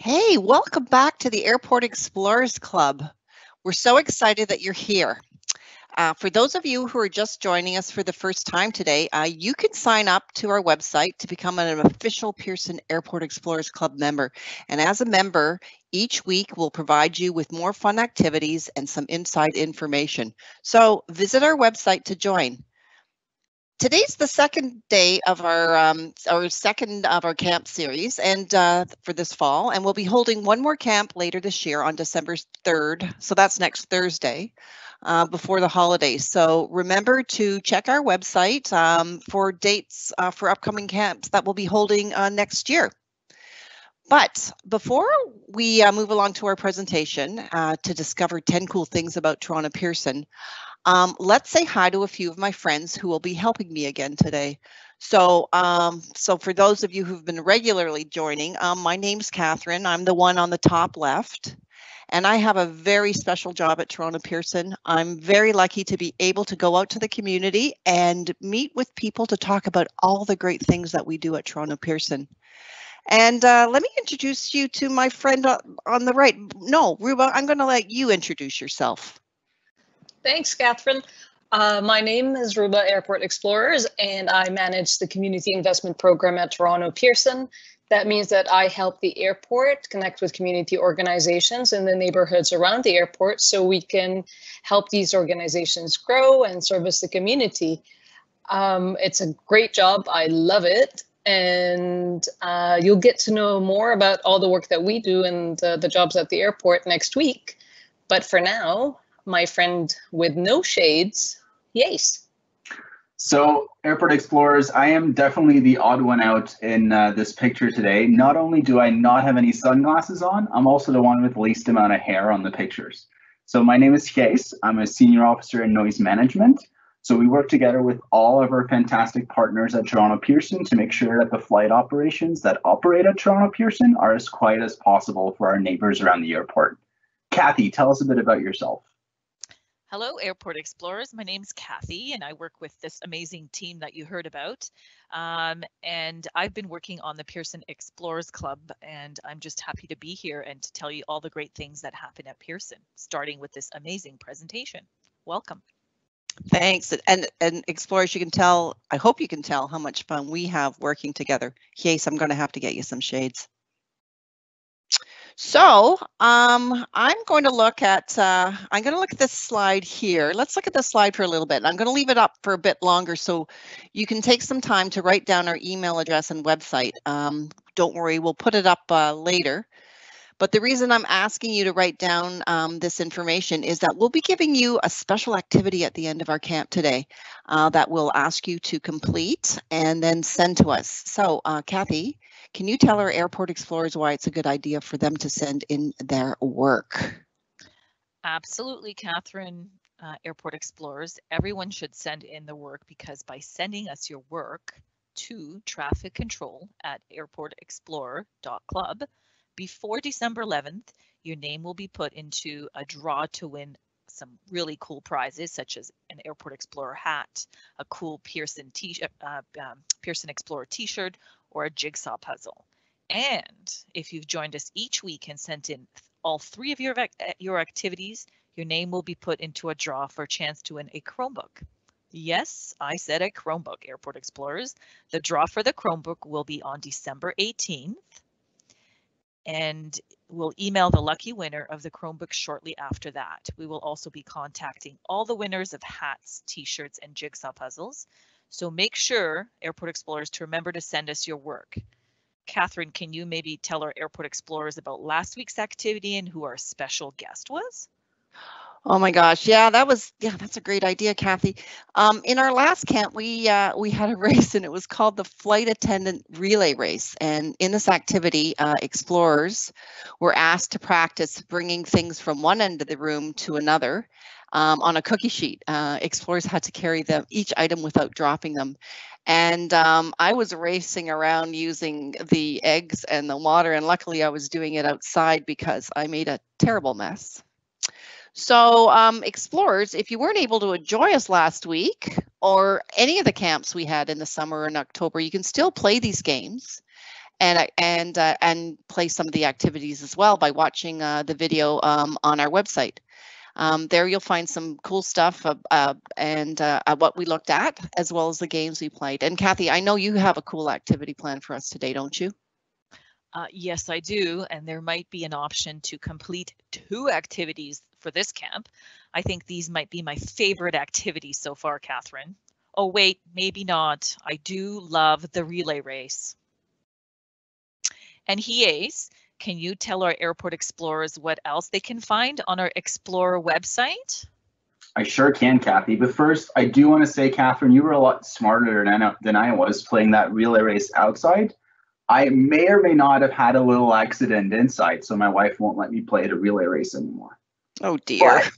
Hey, welcome back to the Airport Explorers Club. We're so excited that you're here. For those of you who are just joining us for the first time today, you can sign up to our website to become an official Pearson Airport Explorers Club member. And as a member, each week we'll provide you with more fun activities and some inside information. So visit our website to join. Today's the second day of our second of our camp series, and for this fall, and we'll be holding one more camp later this year on December 3rd. So that's next Thursday, before the holidays. So remember to check our website for dates for upcoming camps that we'll be holding next year. But before we move along to our presentation to discover 10 cool things about Toronto Pearson, let's say hi to a few of my friends who will be helping me again today. So for those of you who've been regularly joining, my name's Catherine. I'm the one on the top left, and I have a very special job at Toronto Pearson. I'm very lucky to be able to go out to the community and meet with people to talk about all the great things that we do at Toronto Pearson. And let me introduce you to my friend on the right. No, Ruba, I'm going to let you introduce yourself. Thanks, Catherine. My name is Ruba Airport Explorers, and I manage the Community Investment Program at Toronto Pearson. That means that I help the airport connect with community organizations in the neighborhoods around the airport so we can help these organizations grow and service the community. It's a great job. I love it. And you'll get to know more about all the work that we do and the jobs at the airport next week. But for now, my friend with no shades, Yace. So, Airport Explorers, I am definitely the odd one out in this picture today. Not only do I not have any sunglasses on, I'm also the one with the least amount of hair on the pictures. So my name is Kees. I'm a senior officer in noise management. So we work together with all of our fantastic partners at Toronto Pearson to make sure that the flight operations that operate at Toronto Pearson are as quiet as possible for our neighbors around the airport. Kathy, tell us a bit about yourself. Hello, Airport Explorers. My name's Kathy, and I work with this amazing team that you heard about. And I've been working on the Pearson Explorers Club, and I'm just happy to be here and to tell you all the great things that happen at Pearson, starting with this amazing presentation. Welcome. Thanks. And Explorers, you can tell, I hope you can tell how much fun we have working together. Yes, I'm going to have to get you some shades. So I'm going to look at this slide here. Let's look at this slide for a little bit. I'm going to leave it up for a bit longer so you can take some time to write down our email address and website. Don't worry, we'll put it up later. But the reason I'm asking you to write down this information is that we'll be giving you a special activity at the end of our camp today that we'll ask you to complete and then send to us. So Kathy, can you tell our Airport Explorers why it's a good idea for them to send in their work? Absolutely, Catherine. Airport Explorers, everyone should send in the work because by sending us your work to traffic control at airportexplorer.club, before December 11th, your name will be put into a draw to win some really cool prizes, such as an Airport Explorer hat, a cool Pearson Explorer t-shirt, or a jigsaw puzzle. And if you've joined us each week and sent in all three of your activities, your name will be put into a draw for a chance to win a Chromebook. Yes, I said a Chromebook, Airport Explorers. The draw for the Chromebook will be on December 18th. And we'll email the lucky winner of the Chromebook shortly after that. We will also be contacting all the winners of hats, t-shirts, and jigsaw puzzles. So make sure, Airport Explorers, to remember to send us your work. Catherine, can you maybe tell our Airport Explorers about last week's activity and who our special guest was? Oh my gosh, yeah, that's a great idea, Kathy. In our last camp, we had a race, and it was called the Flight Attendant Relay Race. And in this activity, explorers were asked to practice bringing things from one end of the room to another on a cookie sheet. Explorers had to carry each item without dropping them. And I was racing around using the eggs and the water, and luckily I was doing it outside because I made a terrible mess. So explorers, if you weren't able to join us last week or any of the camps we had in the summer and October, you can still play these games. and play some of the activities as well by watching the video on our website. There you'll find some cool stuff and what we looked at, as well as the games we played. And Kathy, I know you have a cool activity plan for us today, don't you? Yes, I do. And there might be an option to complete 2 activities for this camp. I think these might be my favorite activities so far, Catherine. Oh, wait, maybe not. I do love the relay race. And Hies, can you tell our airport explorers what else they can find on our Explorer website? I sure can, Kathy. But first, I do want to say, Catherine, you were a lot smarter than I was playing that relay race outside. I may or may not have had a little accident inside, so my wife won't let me play the relay race anymore. Oh dear. But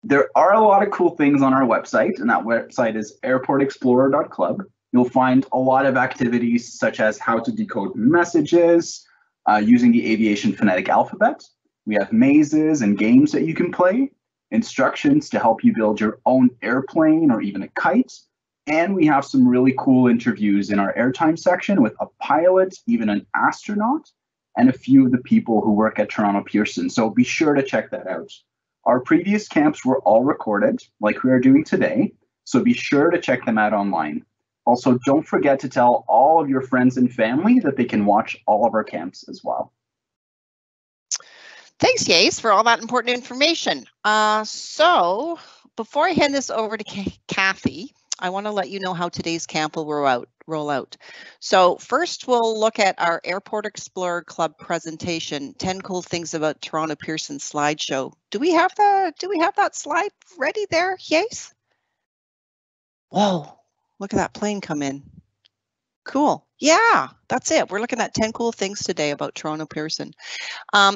there are a lot of cool things on our website, and that website is airportexplorer.club. You'll find a lot of activities such as how to decode messages using the aviation phonetic alphabet. We have mazes and games that you can play, instructions to help you build your own airplane or even a kite. And we have some really cool interviews in our airtime section with a pilot, even an astronaut, and a few of the people who work at Toronto Pearson. So be sure to check that out. Our previous camps were all recorded, like we are doing today, so be sure to check them out online. Also, don't forget to tell all of your friends and family that they can watch all of our camps as well. Thanks, Yace, for all that important information. So before I hand this over to Kathy, I want to let you know how today's camp will roll out. So first, we'll look at our Airport Explorer Club presentation, 10 cool things about Toronto Pearson slideshow. Do we have that slide ready there, Yace? Whoa, look at that plane come in. Cool. Yeah, that's it. We're looking at 10 cool things today about Toronto Pearson.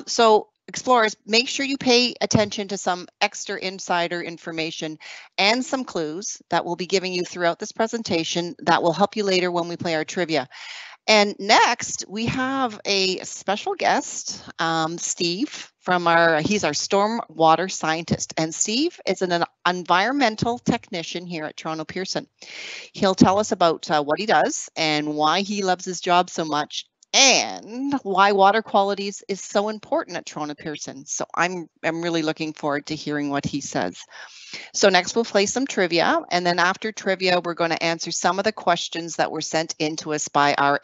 So explorers, make sure you pay attention to some extra insider information and some clues that we'll be giving you throughout this presentation that will help you later when we play our trivia. And next, we have a special guest, Steve, he's our stormwater scientist. And Steve is an environmental technician here at Toronto Pearson. He'll tell us about what he does and why he loves his job so much, and why water quality is so important at Toronto Pearson. So I'm really looking forward to hearing what he says. So next we'll play some trivia, and then after trivia we're going to answer some of the questions that were sent in to us by our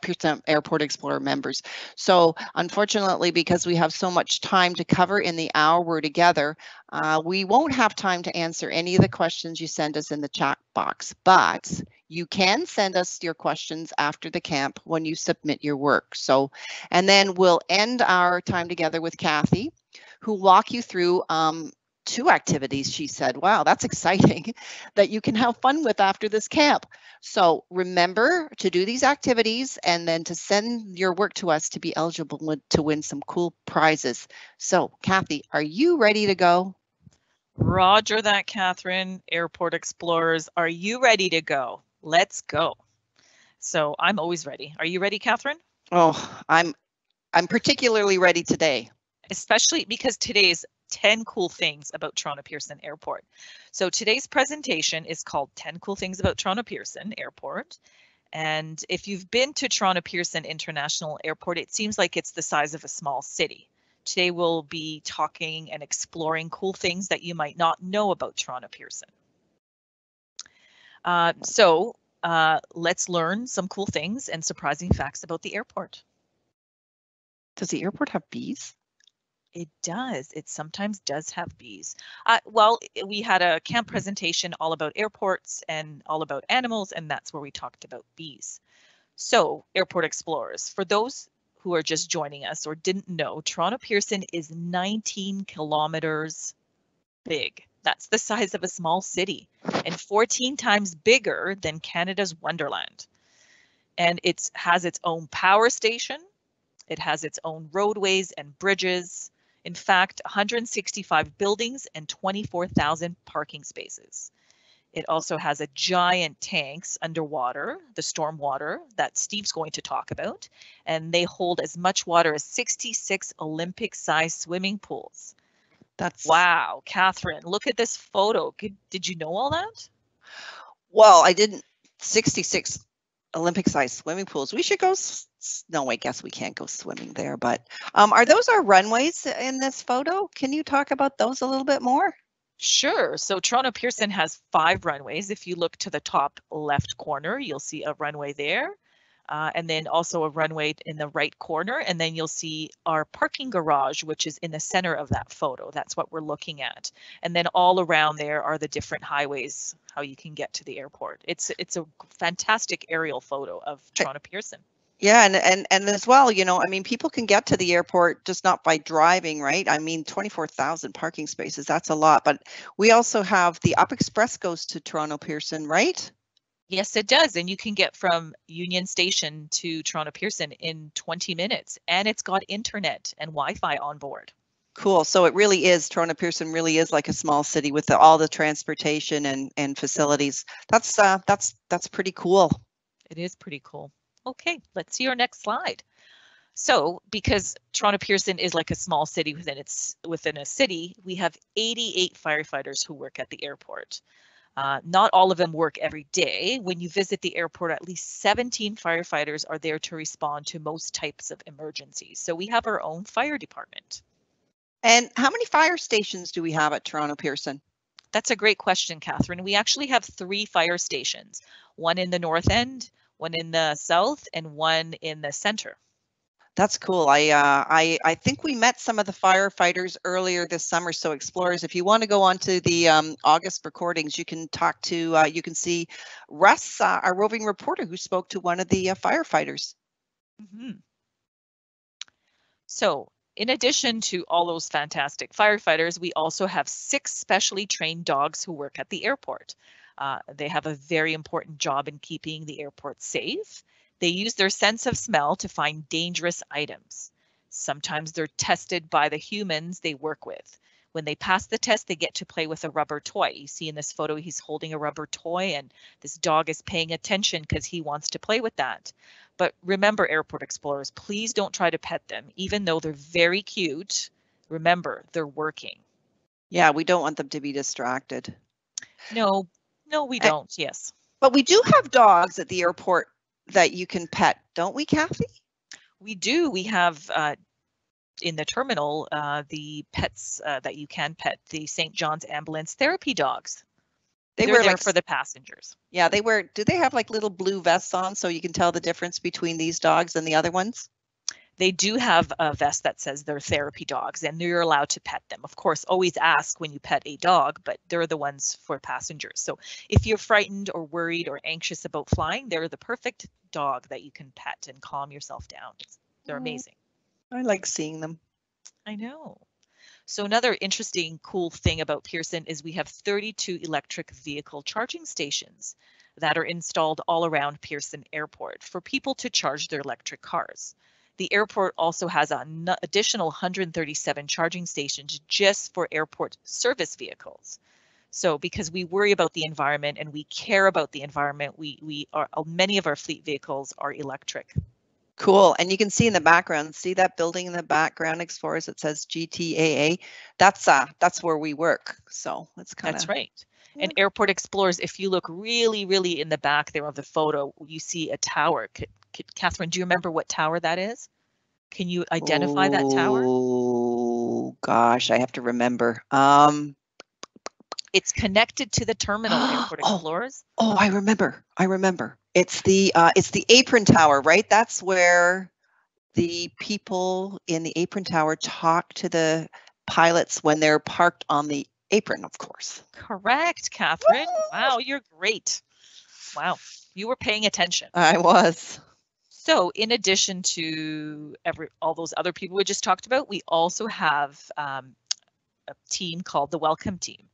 Pearson Airport Explorer members. So unfortunately, because we have so much time to cover in the hour we're together, we won't have time to answer any of the questions you send us in the chat box, but you can send us your questions after the camp when you submit your work. So, and then we'll end our time together with Kathy, who'll walk you through 2 activities, she said. Wow, that's exciting, that you can have fun with after this camp. So remember to do these activities and then to send your work to us to be eligible to win some cool prizes. So Kathy, are you ready to go? Roger that, Catherine. Airport Explorers, are you ready to go? Let's go. So I'm always ready. Are you ready, Catherine? Oh, I'm particularly ready today. Especially because today's 10 cool things about Toronto Pearson Airport. So today's presentation is called 10 Cool Things About Toronto Pearson Airport. And if you've been to Toronto Pearson International Airport, it seems like it's the size of a small city. Today we'll be talking and exploring cool things that you might not know about Toronto Pearson. Let's learn some cool things and surprising facts about the airport. Does the airport have bees? It does. It sometimes does have bees. Well, we had a camp presentation all about airports and all about animals, and that's where we talked about bees. So, Airport Explorers, for those who are just joining us or didn't know, Toronto Pearson is 19 kilometers big. That's the size of a small city and 14 times bigger than Canada's Wonderland. And it has its own power station. It has its own roadways and bridges. In fact, 165 buildings and 24,000 parking spaces. It also has a giant tanks underwater, the storm water that Steve's going to talk about, and they hold as much water as 66 Olympic-sized swimming pools. That's wow, Catherine, look at this photo. Did you know all that? Well, I didn't. 66 Olympic-sized swimming pools. We should go. No, I guess we can't go swimming there. But are those our runways in this photo? Can you talk about those a little bit more? Sure. So Toronto Pearson has 5 runways. If you look to the top left corner, you'll see a runway there. And then also a runway in the right corner. And then you'll see our parking garage, which is in the center of that photo. That's what we're looking at. And then all around there are the different highways, how you can get to the airport. It's a fantastic aerial photo of Toronto Pearson. Yeah, and as well, you know, I mean, people can get to the airport just not by driving, right? I mean, 24,000 parking spaces, that's a lot. But we also have the Up Express goes to Toronto Pearson, right? Yes, it does. And you can get from Union Station to Toronto Pearson in 20 minutes. And it's got internet and Wi-Fi on board. Cool. So it really is, Toronto Pearson really is like a small city with all the transportation and facilities. That's pretty cool. It is pretty cool. Okay, let's see our next slide. So because Toronto Pearson is like a small city within a city, we have 88 firefighters who work at the airport. Not all of them work every day. When you visit the airport, at least 17 firefighters are there to respond to most types of emergencies. So we have our own fire department. And how many fire stations do we have at Toronto Pearson? That's a great question, Catherine. We actually have 3 fire stations, one in the north end, one in the south, and one in the center. That's cool. I think we met some of the firefighters earlier this summer. So explorers, if you want to go on to the August recordings, you can talk to, you can see Russ, our roving reporter, who spoke to one of the firefighters. Mm-hmm. So in addition to all those fantastic firefighters, we also have 6 specially trained dogs who work at the airport. They have a very important job in keeping the airport safe. They use their sense of smell to find dangerous items. Sometimes they're tested by the humans they work with. When they pass the test, they get to play with a rubber toy. You see in this photo, he's holding a rubber toy and this dog is paying attention because he wants to play with that. But remember, airport explorers, please don't try to pet them. Even though they're very cute, remember, they're working. Yeah, we don't want them to be distracted. No, we don't. Yes. But we do have dogs at the airport that you can pet, don't we, Kathy? We do. We have in the terminal the pets that you can pet, the St. John's Ambulance therapy dogs. They're there for the passengers. Yeah, they wear. Do they have like little blue vests on so you can tell the difference between these dogs and the other ones? They do have a vest that says they're therapy dogs and you're allowed to pet them. Of course, always ask when you pet a dog, but they're the ones for passengers. So if you're frightened or worried or anxious about flying, they're the perfect dog that you can pet and calm yourself down. They're amazing. I like seeing them. I know. So another interesting, cool thing about Pearson is we have 32 electric vehicle charging stations that are installed all around Pearson Airport for people to charge their electric cars. The airport also has an additional 137 charging stations just for airport service vehicles. So because we worry about the environment and we care about the environment, many of our fleet vehicles are electric. Cool. And you can see in the background, see that building in the background, Explorers, it says GTAA. That's where we work. So it's kind of. That's right. Yeah. And Airport Explorers, if you look really, really in the back there of the photo, you see a tower. Catherine, do you remember what tower that is? Can you identify that tower? Oh gosh, I have to remember. It's connected to the terminal, Airport Explorers. Oh, I remember. It's the apron tower, right? That's where the people in the apron tower talk to the pilots when they're parked on the apron, of course. Correct, Catherine. Wow, you're great. Wow, you were paying attention. I was. So in addition to all those other people we just talked about, we also have a team called the Welcome Team.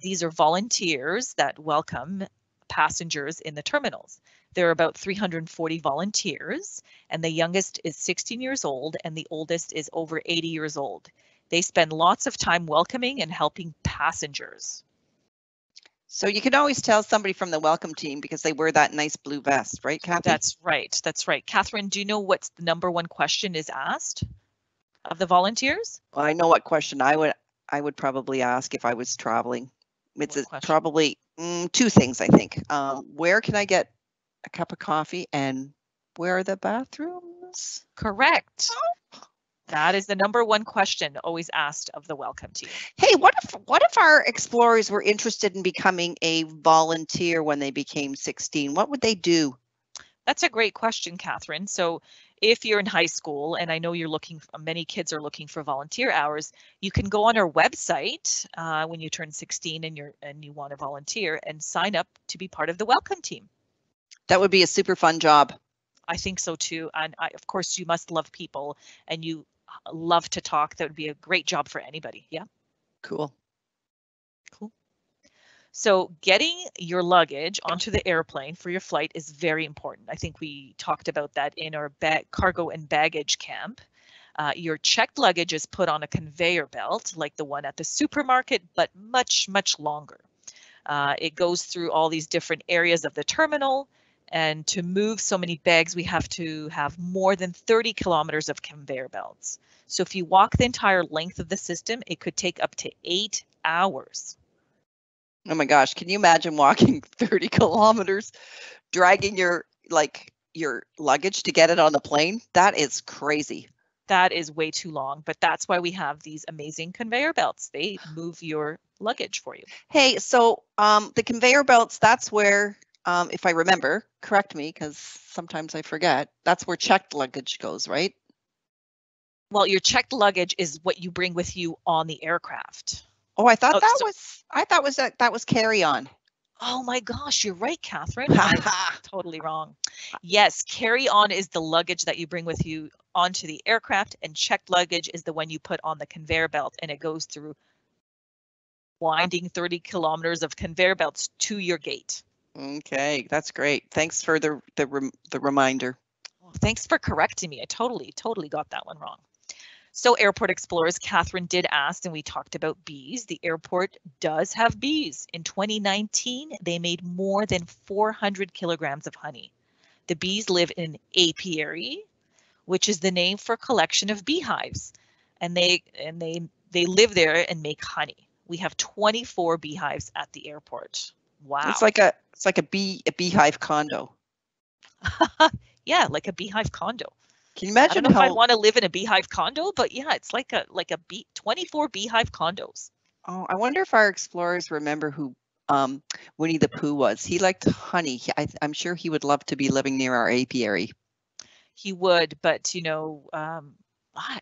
These are volunteers that welcome passengers in the terminals. There are about 340 volunteers, and the youngest is 16 years old and the oldest is over 80 years old. They spend lots of time welcoming and helping passengers. So you can always tell somebody from the welcome team because they wear that nice blue vest, right, Kathy? That's right. That's right. Catherine, do you know what the number one question is asked of the volunteers? Well, I know what question I would probably ask if I was traveling. It's probably 2 things, I think. Where can I get a cup of coffee, and where are the bathrooms? Correct. That is the #1 question always asked of the welcome team. Hey, what if our explorers were interested in becoming a volunteer when they became 16? What would they do? That's a great question, Catherine. So if you're in high school, and I know many kids are looking for volunteer hours, you can go on our website when you turn 16 and you want to volunteer and sign up to be part of the welcome team. That would be a super fun job. I think so too. And of course, you must love people and you love to talk. That would be a great job for anybody. Yeah. Cool. Cool. So getting your luggage onto the airplane for your flight is very important. I think we talked about that in our cargo and baggage camp. Your checked luggage is put on a conveyor belt like the one at the supermarket, but much, much longer. It goes through all these different areas of the terminal. And to move so many bags, we have to have more than 30 kilometers of conveyor belts. So if you walk the entire length of the system, it could take up to 8 hours. Oh my gosh, can you imagine walking 30 kilometers, dragging your luggage to get it on the plane? That is crazy. That is way too long, but that's why we have these amazing conveyor belts. They move your luggage for you. Hey, so the conveyor belts, that's where, if I remember, correct me, because sometimes I forget, that's where checked luggage goes, right? Well, your checked luggage is what you bring with you on the aircraft. Oh, I thought that was carry-on. Oh my gosh, you're right, Catherine. I'm totally wrong. Yes, carry-on is the luggage that you bring with you onto the aircraft, and checked luggage is the one you put on the conveyor belt, and it goes through winding 30 kilometers of conveyor belts to your gate. Okay, that's great. Thanks for the reminder. Well, thanks for correcting me. I totally got that one wrong. So Airport Explorers, Catherine did ask, and we talked about bees. The airport does have bees. In 2019, they made more than 400 kilograms of honey. The bees live in an apiary, which is the name for a collection of beehives, and they live there and make honey. We have 24 beehives at the airport. Wow. It's like a beehive condo. Yeah, like a beehive condo. Can you imagine I don't know if I'd want to live in a beehive condo, but yeah, it's like a 24 beehive condos. Oh, I wonder if our explorers remember who Winnie the Pooh was. He liked honey. I'm sure he would love to be living near our apiary. He would, but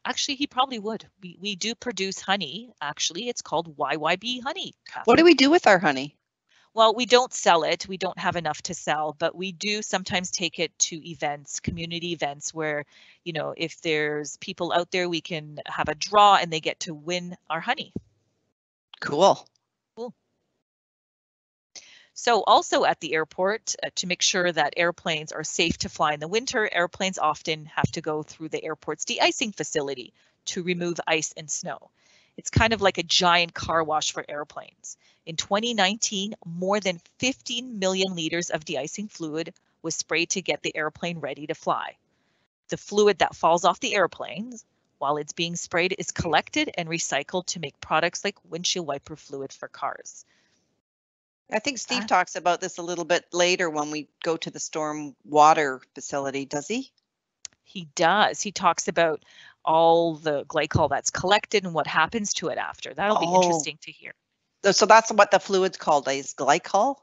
actually he probably would. We do produce honey. Actually, it's called YYB honey. Catherine. What do we do with our honey? Well, we don't sell it. We don't have enough to sell, but we do sometimes take it to events, community events where, if there's people out there, we can have a draw and they get to win our honey. Cool. Cool. So also at the airport, to make sure that airplanes are safe to fly in the winter, airplanes often have to go through the airport's de-icing facility to remove ice and snow. It's kind of like a giant car wash for airplanes. In 2019, more than 15 million liters of de-icing fluid was sprayed to get the airplane ready to fly. The fluid that falls off the airplanes while it's being sprayed is collected and recycled to make products like windshield wiper fluid for cars. I think Steve talks about this a little bit later when we go to the storm water facility, does he? He does. He talks about all the glycol that's collected and what happens to it after. That'll be interesting to hear. So that's what the fluid's called, is glycol?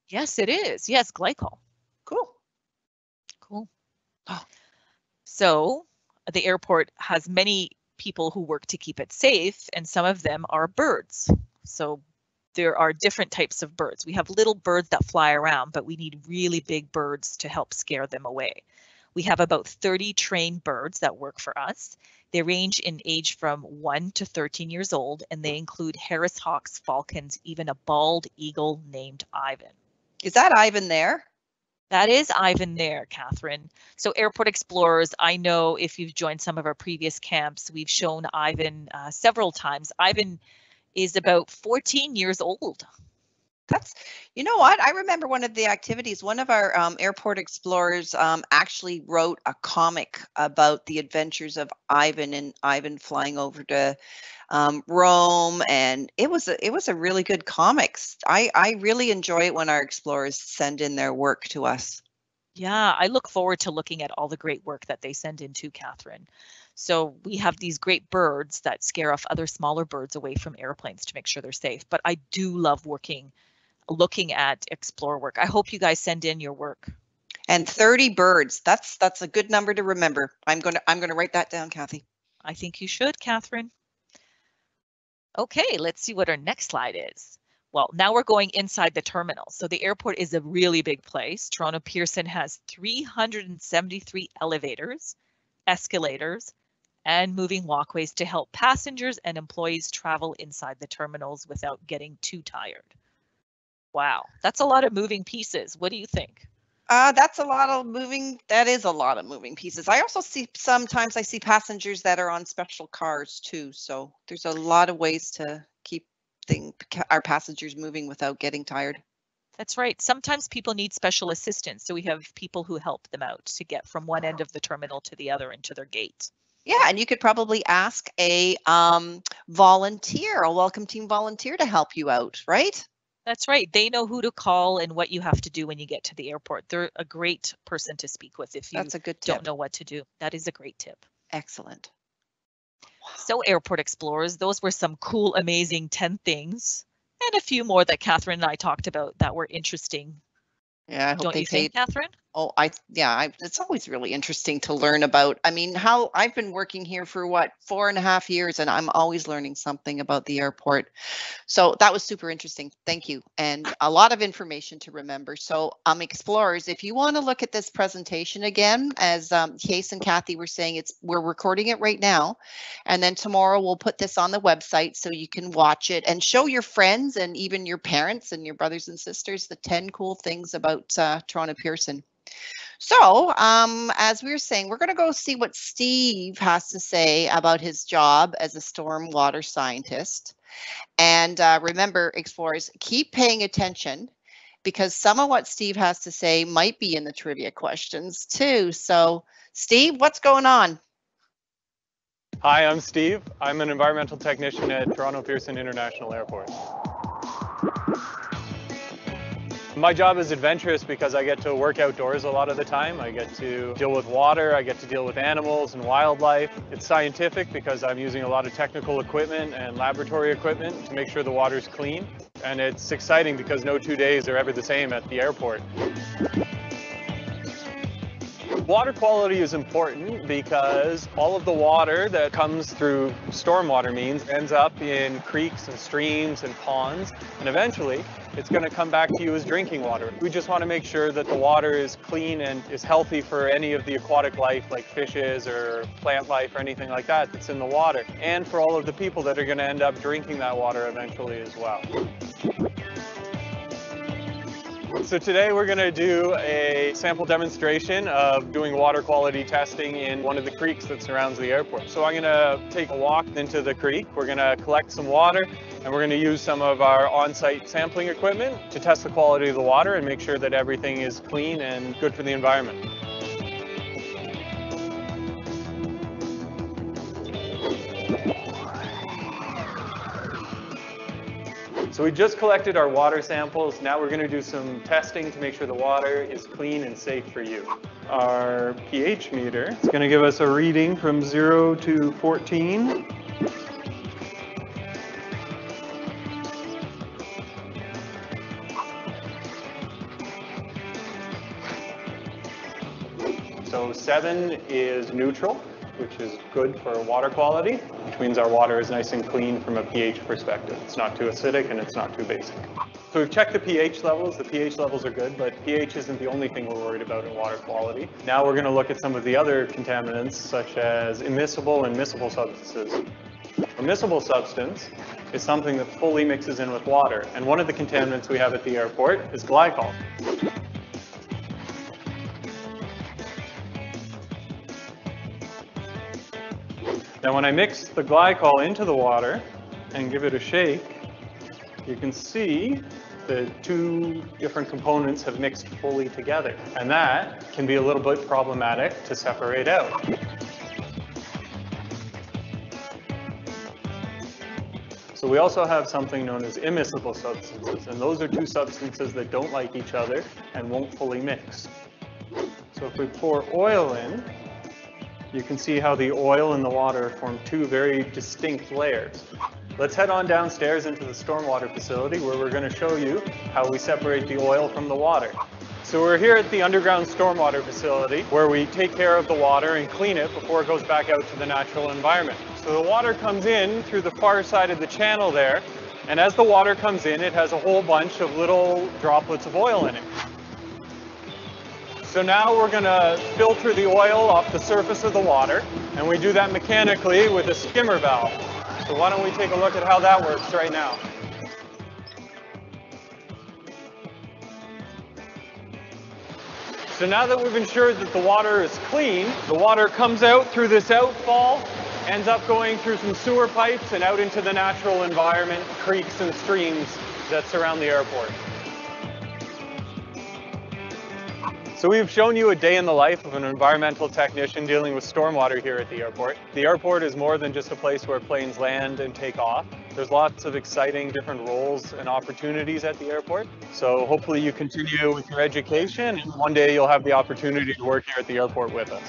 Yes, it is. Yes, glycol. Cool. Cool. So the airport has many people who work to keep it safe, and some of them are birds. So there are different types of birds. We have little birds that fly around, but we need really big birds to help scare them away. We have about 30 trained birds that work for us. They range in age from 1 to 13 years old, and they include Harris hawks, falcons, even a bald eagle named Ivan. Is that Ivan there? That is Ivan there, Catherine. So Airport Explorers, I know if you've joined some of our previous camps, we've shown Ivan several times. Ivan is about 14 years old. That's, you know what? I remember one of the activities, one of our Airport Explorers actually wrote a comic about the adventures of Ivan and Ivan flying over to Rome, and it was a really good comic. I really enjoy it when our explorers send in their work to us. Yeah, I look forward to looking at all the great work that they send in too, Catherine. So we have these great birds that scare off other smaller birds away from airplanes to make sure they're safe. But I do love looking at Explore work. I hope you guys send in your work. And 30 birds. That's a good number to remember. I'm going to write that down, Kathy. I think you should, Catherine. Okay, let's see what our next slide is. Well, now we're going inside the terminal. So the airport is a really big place. Toronto Pearson has 373 elevators, escalators, and moving walkways to help passengers and employees travel inside the terminals without getting too tired. Wow, that's a lot of moving pieces. What do you think? That's a lot of moving. That is a lot of moving pieces. I also sometimes I see passengers that are on special cars too. So there's a lot of ways to keep our passengers moving without getting tired. That's right. Sometimes people need special assistance. So we have people who help them out to get from one end of the terminal to the other into their gate. Yeah, and you could probably ask a volunteer, a welcome team volunteer to help you out, right? That's right. They know who to call and what you have to do when you get to the airport. They're a great person to speak with if you That's a good tip. don't know what to do. That is a great tip. Excellent. Wow. So Airport Explorers, those were some cool, amazing 10 things and a few more that Catherine and I talked about that were interesting. Yeah, I hope Don't you think, Catherine? Oh, it's always really interesting to learn about. I mean, how I've been working here for 4.5 years, and I'm always learning something about the airport. So that was super interesting. Thank you. And a lot of information to remember. So Explorers, if you want to look at this presentation again, as Case and Kathy were saying, we're recording it right now. And then tomorrow we'll put this on the website so you can watch it and show your friends and even your parents and your brothers and sisters the 10 cool things about Toronto Pearson. So, as we were saying, we're going to go see what Steve has to say about his job as a stormwater scientist. And remember, Explorers, keep paying attention because some of what Steve has to say might be in the trivia questions too. So, Steve, what's going on? Hi, I'm Steve. I'm an environmental technician at Toronto Pearson International Airport. My job is adventurous because I get to work outdoors a lot of the time. I get to deal with water, I get to deal with animals and wildlife. It's scientific because I'm using a lot of technical equipment and laboratory equipment to make sure the water's clean. And it's exciting because no 2 days are ever the same at the airport. Water quality is important because all of the water that comes through stormwater means ends up in creeks and streams and ponds, and eventually it's going to come back to you as drinking water. We just want to make sure that the water is clean and is healthy for any of the aquatic life like fishes or plant life or anything like that that's in the water, and for all of the people that are going to end up drinking that water eventually as well. So today we're going to do a sample demonstration of doing water quality testing in one of the creeks that surrounds the airport. So I'm going to take a walk into the creek. We're going to collect some water and we're going to use some of our on-site sampling equipment to test the quality of the water and make sure that everything is clean and good for the environment. So we just collected our water samples. Now we're going to do some testing to make sure the water is clean and safe for you. Our pH meter is going to give us a reading from 0 to 14. So 7 is neutral, which is good for water quality, which means our water is nice and clean from a pH perspective. It's not too acidic and it's not too basic. So we've checked the pH levels. The pH levels are good, but pH isn't the only thing we're worried about in water quality. Now we're going to look at some of the other contaminants, such as immiscible and miscible substances. A miscible substance is something that fully mixes in with water, and one of the contaminants we have at the airport is glycol. Now when I mix the glycol into the water and give it a shake, you can see the two different components have mixed fully together. And that can be a little bit problematic to separate out. So we also have something known as immiscible substances, and those are two substances that don't like each other and won't fully mix. So if we pour oil in, you can see how the oil and the water form two very distinct layers. Let's head on downstairs into the stormwater facility where we're going to show you how we separate the oil from the water. So we're here at the underground stormwater facility where we take care of the water and clean it before it goes back out to the natural environment. So the water comes in through the far side of the channel there, and as the water comes in, it has a whole bunch of little droplets of oil in it. So now we're going to filter the oil off the surface of the water, and we do that mechanically with a skimmer valve. So why don't we take a look at how that works right now. So now that we've ensured that the water is clean, the water comes out through this outfall, ends up going through some sewer pipes and out into the natural environment, creeks and streams that surround the airport. So we've shown you a day in the life of an environmental technician dealing with stormwater here at the airport. The airport is more than just a place where planes land and take off. There's lots of exciting different roles and opportunities at the airport. So hopefully you continue with your education and one day you'll have the opportunity to work here at the airport with us.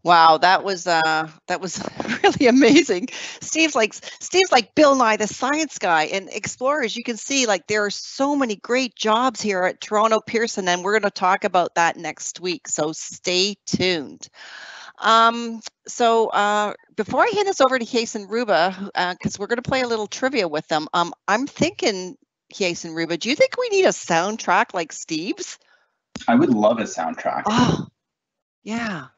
Wow, that was really amazing. Steve's like Bill Nye the Science Guy. And explorers, you can see like there are so many great jobs here at Toronto Pearson, and we're going to talk about that next week. So stay tuned. Before I hand this over to Hayes and Ruba, because we're going to play a little trivia with them, I'm thinking, Hayes and Ruba, do you think we need a soundtrack like Steve's? I would love a soundtrack. Oh, yeah.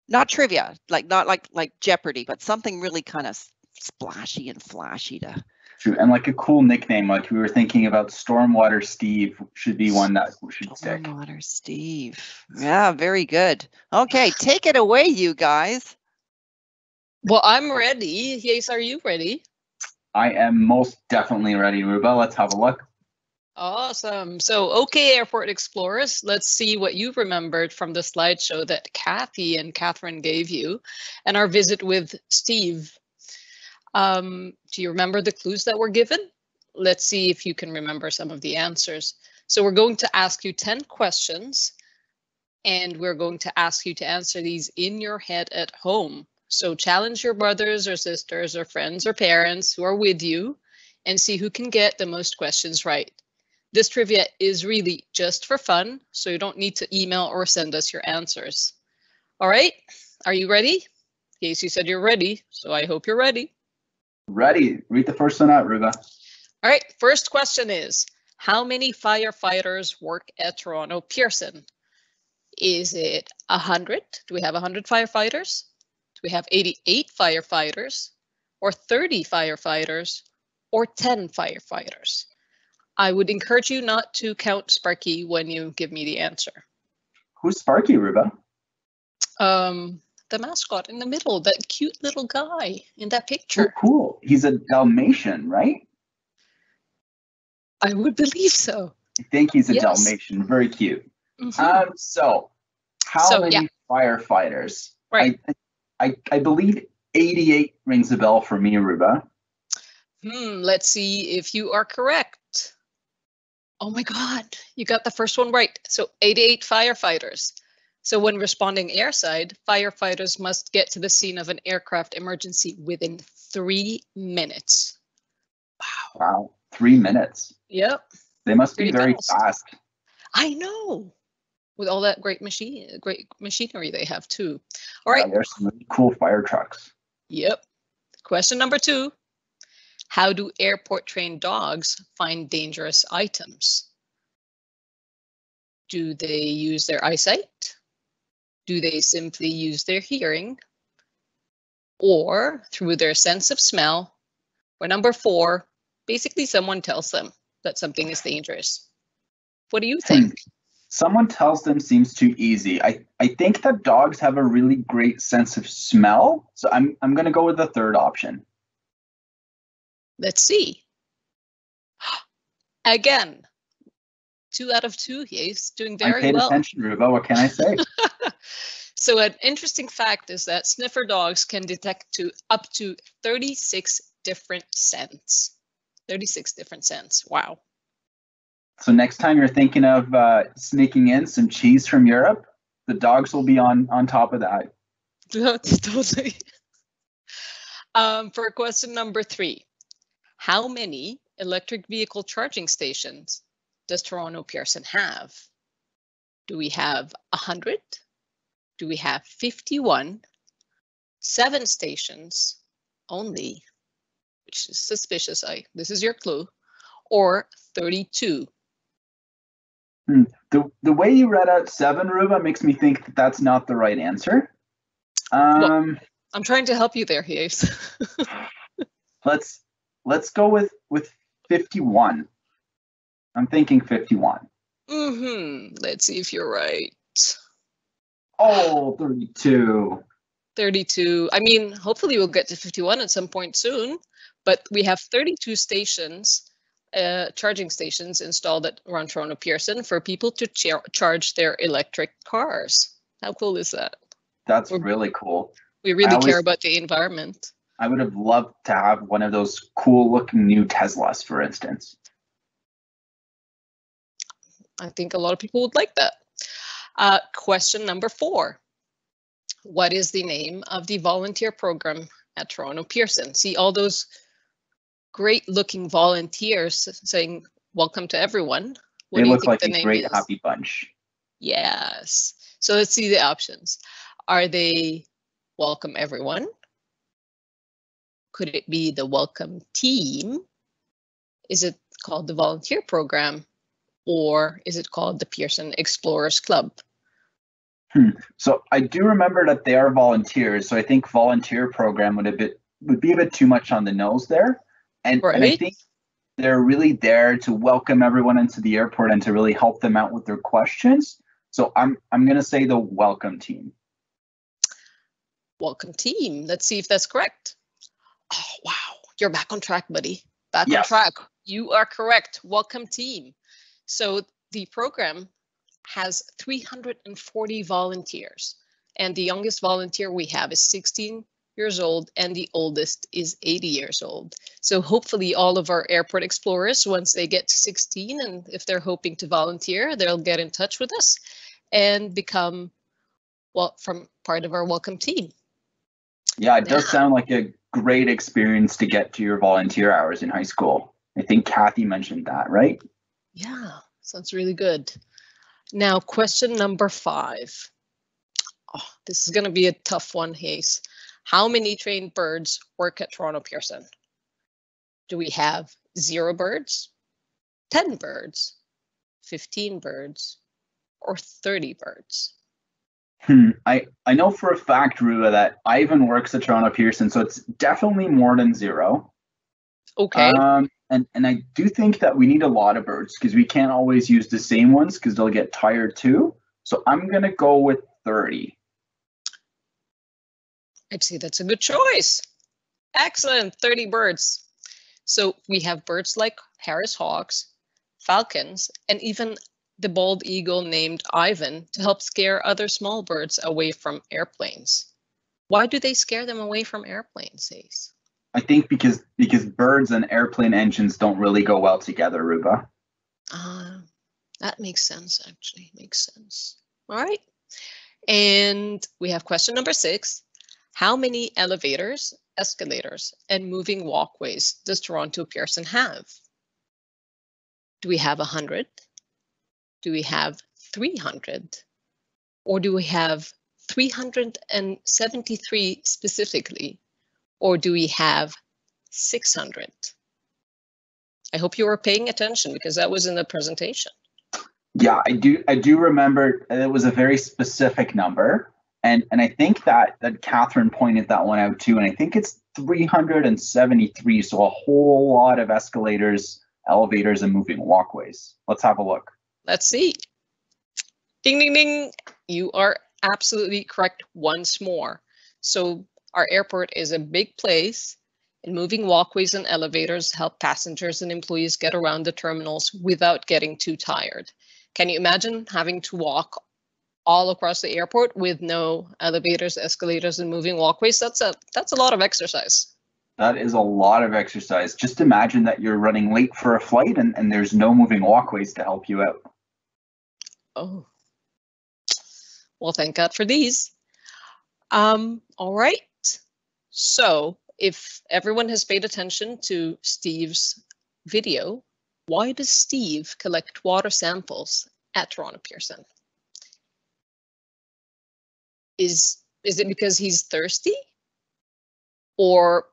Not trivia, not like Jeopardy, but something really kind of splashy and flashy to. True, and like a cool nickname, like we were thinking about Stormwater Steve should be one that should stick. Stormwater Steve. Yeah, very good. Okay, take it away, you guys. Well, I'm ready. Yes, are you ready? I am most definitely ready, Ruba. Let's have a look. Awesome. So, okay, airport explorers, let's see what you remembered from the slideshow that Kathy and Catherine gave you and our visit with Steve. Do you remember the clues that were given? Let's see if you can remember some of the answers. So we're going to ask you 10 questions and we're going to ask you to answer these in your head at home. So challenge your brothers or sisters or friends or parents who are with you and see who can get the most questions right. This trivia is really just for fun, so you don't need to email or send us your answers. All right, are you ready? Yes, you said you're ready, so I hope you're ready. Ready. Read the first one out, Ruba. All right, first question is, how many firefighters work at Toronto Pearson? Is it 100? Do we have 100 firefighters? Do we have 88 firefighters? Or 30 firefighters? Or 10 firefighters? I would encourage you not to count Sparky when you give me the answer. Who's Sparky, Ruba? The mascot in the middle, that cute little guy in that picture. Oh, cool. He's a Dalmatian, right? I would believe so. I think he's a Yes. Dalmatian. Very cute. Mm-hmm. So how many yeah. firefighters? Right. I believe 88 rings a bell for me, Ruba. Let's see if you are correct. Oh my God, you got the first one right. So 88 firefighters. So when responding airside, firefighters must get to the scene of an aircraft emergency within 3 minutes. Wow, 3 minutes. Yep. They must be Pretty very fast. fast. I know. With all that great machinery they have too. All right. Yeah, there's some really cool fire trucks. Yep. Question number 2. How do airport trained dogs find dangerous items? Do they use their eyesight? Do they simply use their hearing? Or through their sense of smell? Or number 4, basically someone tells them that something is dangerous. What do you think? Someone tells them seems too easy. I think that dogs have a really great sense of smell. So I'm going to go with the third option. Let's see. Again, 2 out of 2. He's doing very I paid well. attention, Ruba. What can I say? So an interesting fact is that sniffer dogs can detect up to 36 different scents. 36 different scents. Wow. So next time you're thinking of sneaking in some cheese from Europe, the dogs will be on top of that. Totally. For question number 3, how many electric vehicle charging stations does Toronto Pearson have? Do we have 100? Do we have 51? 7 stations only, which is suspicious. This is your clue, or 32. The way you read out 7, Ruba, makes me think that that's not the right answer. Well, I'm trying to help you there, Hayes. Let's go with 51. I'm thinking 51. Let's see if you're right. Oh, 32. 32. I mean, hopefully we'll get to 51 at some point soon, but we have 32 stations, charging stations installed around Toronto Pearson for people to charge their electric cars. How cool is that? That's really cool. We really care about the environment. I would have loved to have one of those cool looking new Teslas, for instance. I think a lot of people would like that. Question number 4. What is the name of the volunteer program at Toronto Pearson? See all those great looking volunteers saying, welcome to everyone. What They do you look think like the a name great is? happy bunch. Yes. So let's see the options. Are they welcome everyone? Could it be the welcome team? Is it called the volunteer program? Or is it called the Pearson Explorers Club? So I do remember that they are volunteers. So I think volunteer program would be a bit too much on the nose there. And I think they're really there to welcome everyone into the airport and to really help them out with their questions. So I'm going to say the welcome team. Welcome team. Let's see if that's correct. Oh, wow. You're back on track, buddy. Back on track. You are correct. Welcome team. So the program has 340 volunteers, and the youngest volunteer we have is 16 years old, and the oldest is 80 years old. So hopefully all of our airport explorers, once they get to 16, and if they're hoping to volunteer, they'll get in touch with us and become, well, from part of our welcome team. Yeah, it does sound like a great experience to get to your volunteer hours in high school. I think Kathy mentioned that, right? Yeah, sounds really good. Now, question number 5. Oh, this is going to be a tough one, Hayes. How many trained birds work at Toronto Pearson? Do we have 0 birds, 10 birds, 15 birds, or 30 birds? I know for a fact, Ruba, that Ivan works at Toronto Pearson, so it's definitely more than 0. Okay. And I do think that we need a lot of birds because we can't always use the same ones because they'll get tired too. So I'm going to go with 30. I'd say that's a good choice. Excellent, 30 birds. So we have birds like Harris hawks, falcons, and even the bald eagle named Ivan to help scare other small birds away from airplanes. Why do they scare them away from airplanes, Hayes? I think because birds and airplane engines don't really go well together, Ruba. That makes sense, actually. Makes sense. All right. And we have question number 6. How many elevators, escalators, and moving walkways does Toronto Pearson have? Do we have 100? Do we have 300? Or do we have 373 specifically? Or do we have 600? I hope you were paying attention because that was in the presentation. Yeah, I do remember it was a very specific number. And I think that Catherine pointed that one out too. And I think it's 373. So a whole lot of escalators, elevators, and moving walkways. Let's have a look. Let's see. Ding, ding, ding. You are absolutely correct once more. So our airport is a big place, and moving walkways and elevators help passengers and employees get around the terminals without getting too tired. Can you imagine having to walk all across the airport with no elevators, escalators, and moving walkways? That's a lot of exercise. That is a lot of exercise. Just imagine that you're running late for a flight and there's no moving walkways to help you out. Oh, well, thank God for these. All right. So if everyone has paid attention to Steve's video, why does Steve collect water samples at Toronto Pearson? Is it because he's thirsty? Or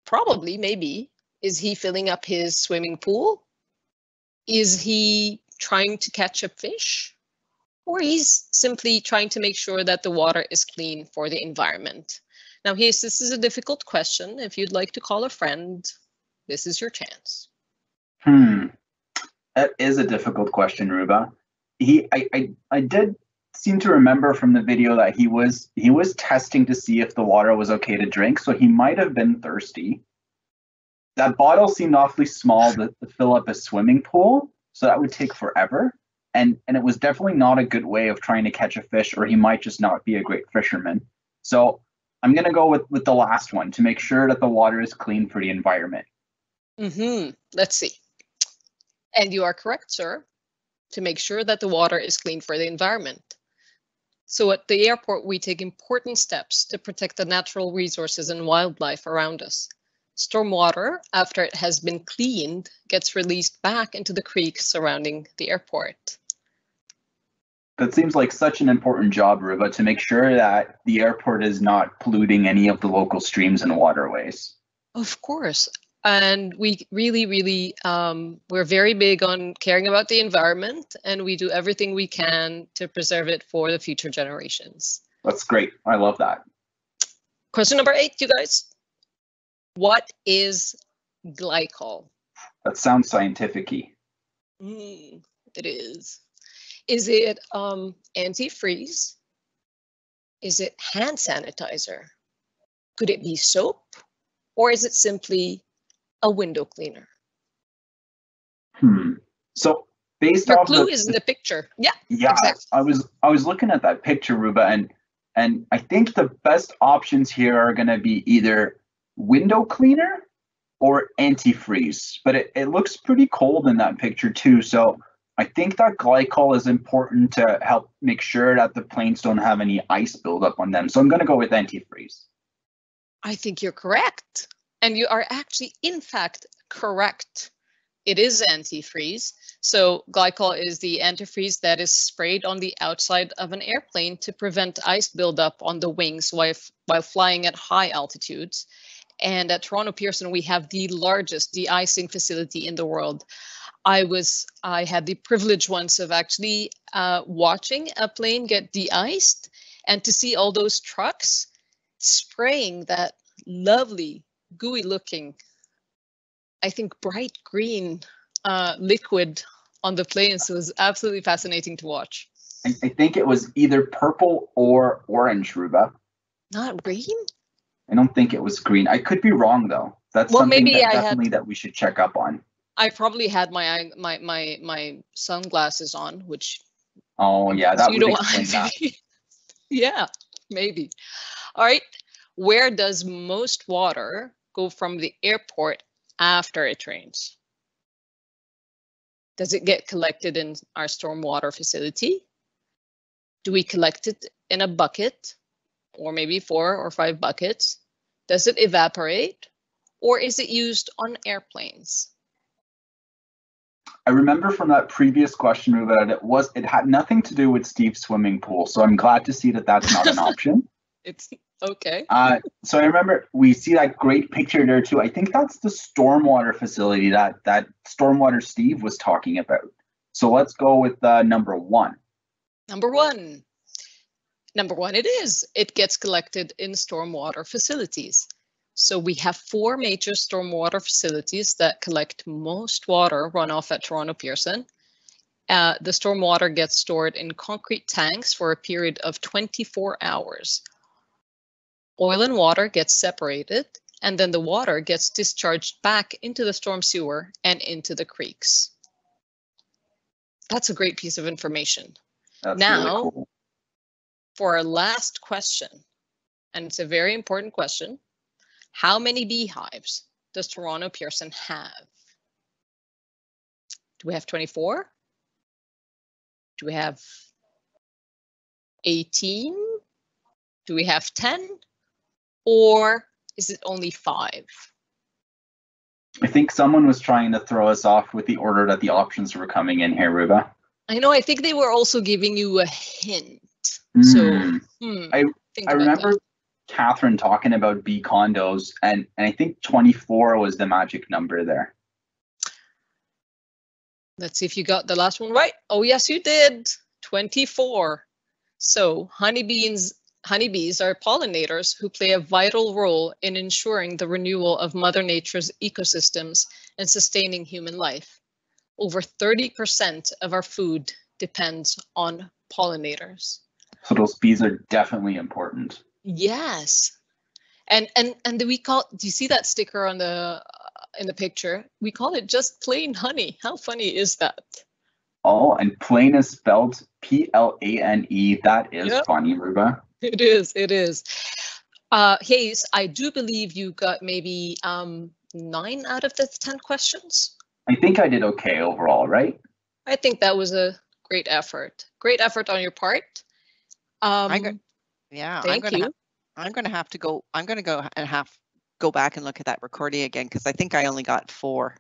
probably, maybe, is he filling up his swimming pool? Is he trying to catch a fish? Or he's simply trying to make sure that the water is clean for the environment? Now, this is a difficult question. If you'd like to call a friend, this is your chance. That is a difficult question, Ruba. I did seem to remember from the video that he was testing to see if the water was okay to drink, so he might have been thirsty. That bottle seemed awfully small to fill up a swimming pool, so that would take forever. And it was definitely not a good way of trying to catch a fish, or he might just not be a great fisherman. So I'm gonna go with the last one to make sure that the water is clean for the environment. Let's see. And you are correct, sir, to make sure that the water is clean for the environment. So at the airport, we take important steps to protect the natural resources and wildlife around us. Stormwater, after it has been cleaned, gets released back into the creeks surrounding the airport. That seems like such an important job, Ruba, to make sure that the airport is not polluting any of the local streams and waterways. Of course. And we really, we're very big on caring about the environment, and we do everything we can to preserve it for the future generations. That's great. I love that. Question number 8, you guys. What is glycol? That sounds scientific-y. It is. Is it antifreeze? Is it hand sanitizer? Could it be soap? Or is it simply a window cleaner? So based Your off clue is in the picture. Yeah. Exactly. I was looking at that picture, Ruba, and I think the best options here are going to be either window cleaner or antifreeze. But it looks pretty cold in that picture too. So I think that glycol is important to help make sure that the planes don't have any ice buildup on them. So I'm going to go with antifreeze. I think you're correct. And you are actually, in fact, correct. It is antifreeze. So glycol is the antifreeze that is sprayed on the outside of an airplane to prevent ice buildup on the wings while flying at high altitudes. And at Toronto Pearson, we have the largest de-icing facility in the world. I had the privilege once of actually watching a plane get de-iced, and to see all those trucks spraying that lovely, gooey looking, I think bright green liquid on the planes. It was absolutely fascinating to watch. I think it was either purple or orange, Ruba. Not green? I don't think it was green. I could be wrong though. That's something that we should check up on. I probably had my sunglasses on, which. Oh yeah, that would explain that. Yeah, maybe. All right. Where does most water go from the airport after it rains? Does it get collected in our stormwater facility? Do we collect it in a bucket, or maybe 4 or 5 buckets? Does it evaporate, or is it used on airplanes? I remember from that previous question, Ruba, that it had nothing to do with Steve's swimming pool. So I'm glad to see that that's not an option. It's okay. So I remember we see that great picture there too. I think that's the stormwater facility that stormwater Steve was talking about. So let's go with number 1. Number one it is. It gets collected in stormwater facilities. So we have 4 major stormwater facilities that collect most water runoff at Toronto Pearson. The stormwater gets stored in concrete tanks for a period of 24 hours. Oil and water gets separated, and then the water gets discharged back into the storm sewer and into the creeks. That's a great piece of information. That's now, really cool. For our last question, and it's a very important question. How many beehives does Toronto Pearson have? Do we have 24? Do we have 18? Do we have 10? Or is it only 5? I think someone was trying to throw us off with the order that the options were coming in here, Ruba. I know, I think they were also giving you a hint. So, I remember Catherine talking about bee condos, and I think 24 was the magic number there. Let's see if you got the last one right. Oh, yes, you did. 24. So honeybees are pollinators who play a vital role in ensuring the renewal of Mother Nature's ecosystems and sustaining human life. Over 30% of our food depends on pollinators. So those bees are definitely important. Yes. And we call, do you see that sticker on the in the picture? We call it just plain honey. How funny is that? Oh, and plain is spelled Plane. That is funny, Ruba. It is. It is. Hayes, I do believe you got maybe 9 out of the 10 questions. I think I did okay overall, right? I think that was a great effort. Great effort on your part. Thank you. I'm going to go and go back and look at that recording again because I think I only got 4.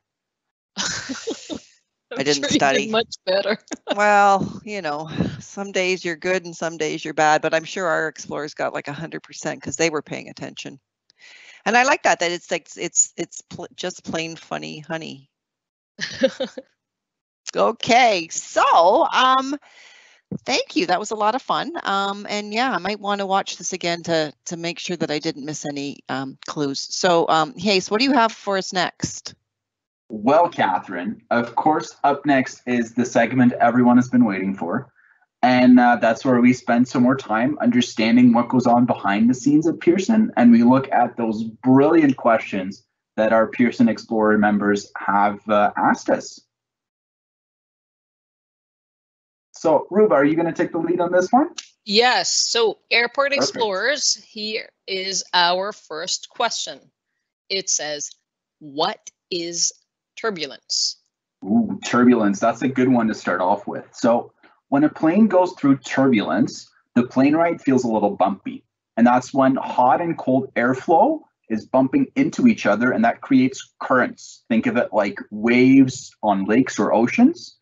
I didn't study. Much better. Well, you know, some days you're good and some days you're bad, but I'm sure our explorers got like 100% because they were paying attention. And I like that it's like just plain funny honey. Okay, so thank you. That was a lot of fun. And yeah, I might want to watch this again to make sure that I didn't miss any clues. So Hayes, what do you have for us next? Well, Catherine, of course, up next is the segment everyone has been waiting for. And that's where we spend some more time understanding what goes on behind the scenes at Pearson. And we look at those brilliant questions that our Pearson Explorer members have asked us. So, Ruba, are you going to take the lead on this one? Yes. So, Airport Perfect. Explorers, here is our first question. It says, what is turbulence? Ooh, turbulence. That's a good one to start off with. So, when a plane goes through turbulence, the plane ride feels a little bumpy. And that's when hot and cold airflow is bumping into each other, and that creates currents. Think of it like waves on lakes or oceans.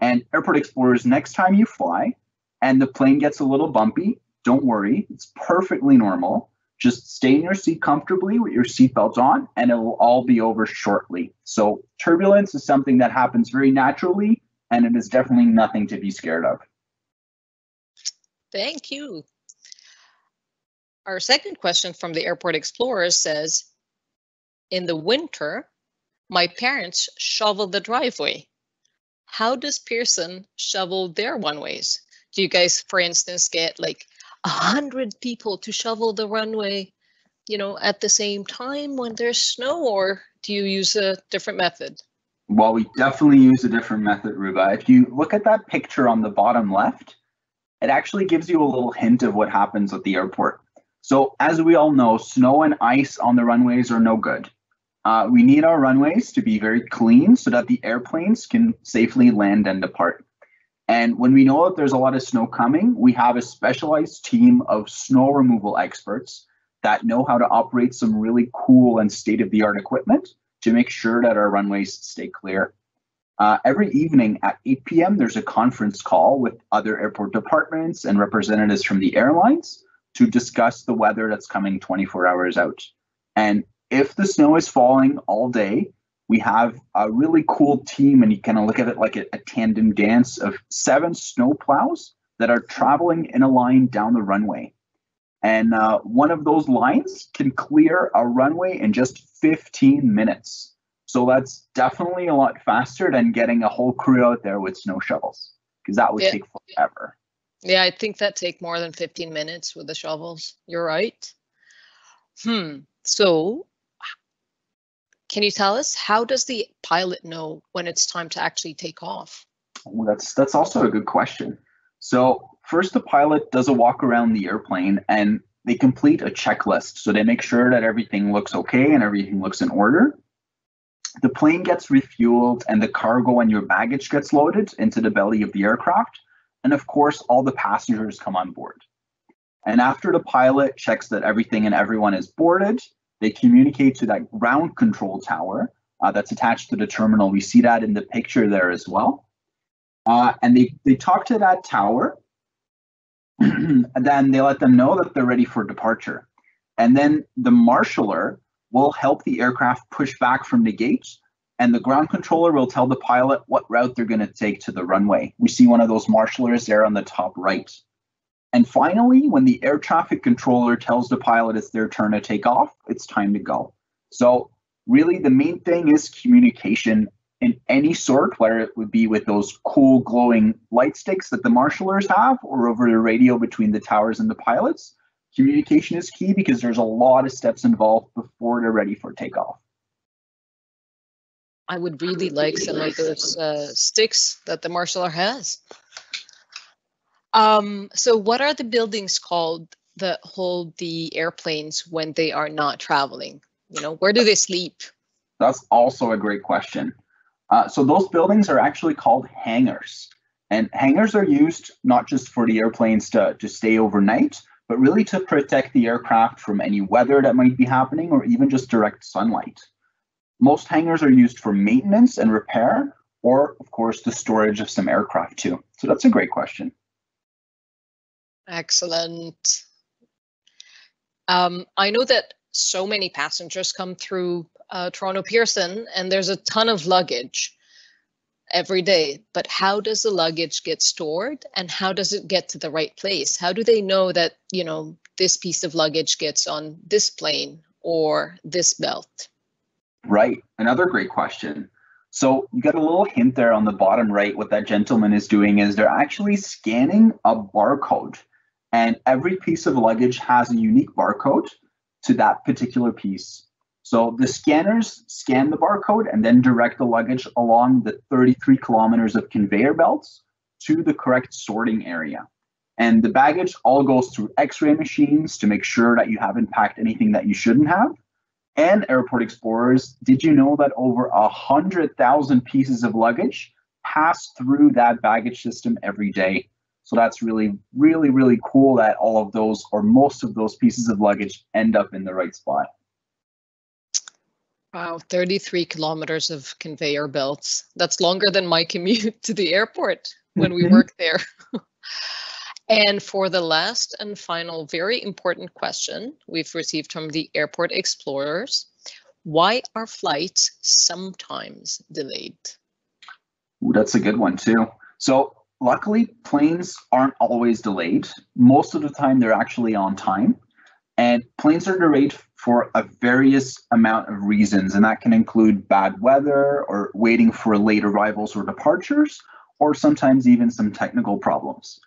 And Airport Explorers, next time you fly and the plane gets a little bumpy, don't worry, it's perfectly normal. Just stay in your seat comfortably with your seatbelt on, and it will all be over shortly. So turbulence is something that happens very naturally, and it is definitely nothing to be scared of. Thank you. Our second question from the Airport Explorers says, in the winter, my parents shovel the driveway. How does Pearson shovel their one-ways? Do you guys, for instance, get like 100 people to shovel the runway, you know, at the same time when there's snow, or do you use a different method? Well, we definitely use a different method, Ruba. If you look at that picture on the bottom left, it actually gives you a little hint of what happens at the airport. So as we all know, snow and ice on the runways are no good. We need our runways to be very clean so that the airplanes can safely land and depart. And when we know that there's a lot of snow coming, we have a specialized team of snow removal experts that know how to operate some really cool and state-of-the-art equipment to make sure that our runways stay clear. Every evening at 8 p.m., there's a conference call with other airport departments and representatives from the airlines to discuss the weather that's coming 24 hours out. And if the snow is falling all day, we have a really cool team, and you kind of look at it like a tandem dance of 7 snow plows that are traveling in a line down the runway. And one of those lines can clear a runway in just 15 minutes. So that's definitely a lot faster than getting a whole crew out there with snow shovels, because that would take forever. Yeah, I think that take more than 15 minutes with the shovels. You're right. So can you tell us, how does the pilot know when it's time to actually take off? Well, that's also a good question. So first, the pilot does a walk around the airplane, and they complete a checklist. So they make sure that everything looks okay and everything looks in order. The plane gets refueled and the cargo and your baggage gets loaded into the belly of the aircraft. And of course, all the passengers come on board. And after the pilot checks that everything and everyone is boarded, they communicate to that ground control tower that's attached to the terminal. We see that in the picture there as well. And they talk to that tower, and then they let them know that they're ready for departure. And then the marshaller will help the aircraft push back from the gate, and the ground controller will tell the pilot what route they're going to take to the runway. We see one of those marshallers there on the top right. And finally, when the air traffic controller tells the pilot it's their turn to take off, it's time to go. So really the main thing is communication in any sort, whether it would be with those cool glowing light sticks that the marshallers have or over the radio between the towers and the pilots. Communication is key because there's a lot of steps involved before they're ready for takeoff. I would really like some of those sticks that the marshaller has. So what are the buildings called that hold the airplanes when they are not traveling? You know, where do they sleep? That's also a great question. So those buildings are actually called hangars. And hangars are used not just for the airplanes to stay overnight, but really to protect the aircraft from any weather that might be happening or even just direct sunlight. Most hangars are used for maintenance and repair, or of course, the storage of some aircraft too. So that's a great question. Excellent. I know that so many passengers come through Toronto Pearson, and there's a ton of luggage every day. But how does the luggage get stored, and how does it get to the right place? How do they know that, you know, this piece of luggage gets on this plane or this belt? Right. Another great question. So you got a little hint there on the bottom right. What that gentleman is doing is they're actually scanning a barcode. And every piece of luggage has a unique barcode to that particular piece. So the scanners scan the barcode and then direct the luggage along the 33 kilometers of conveyor belts to the correct sorting area. And the baggage all goes through X-ray machines to make sure that you haven't packed anything that you shouldn't have. And Airport Explorers, did you know that over 100,000 pieces of luggage pass through that baggage system every day? So that's really, really, really cool that all of those or most of those pieces of luggage end up in the right spot. Wow, 33 kilometers of conveyor belts. That's longer than my commute to the airport when we work there. And for the last and final very important question we've received from the Airport Explorers, why are flights sometimes delayed? Ooh, that's a good one too. So luckily, planes aren't always delayed. Most of the time, they're actually on time. And planes are delayed for a various amount of reasons, and that can include bad weather or waiting for late arrivals or departures, or sometimes even some technical problems.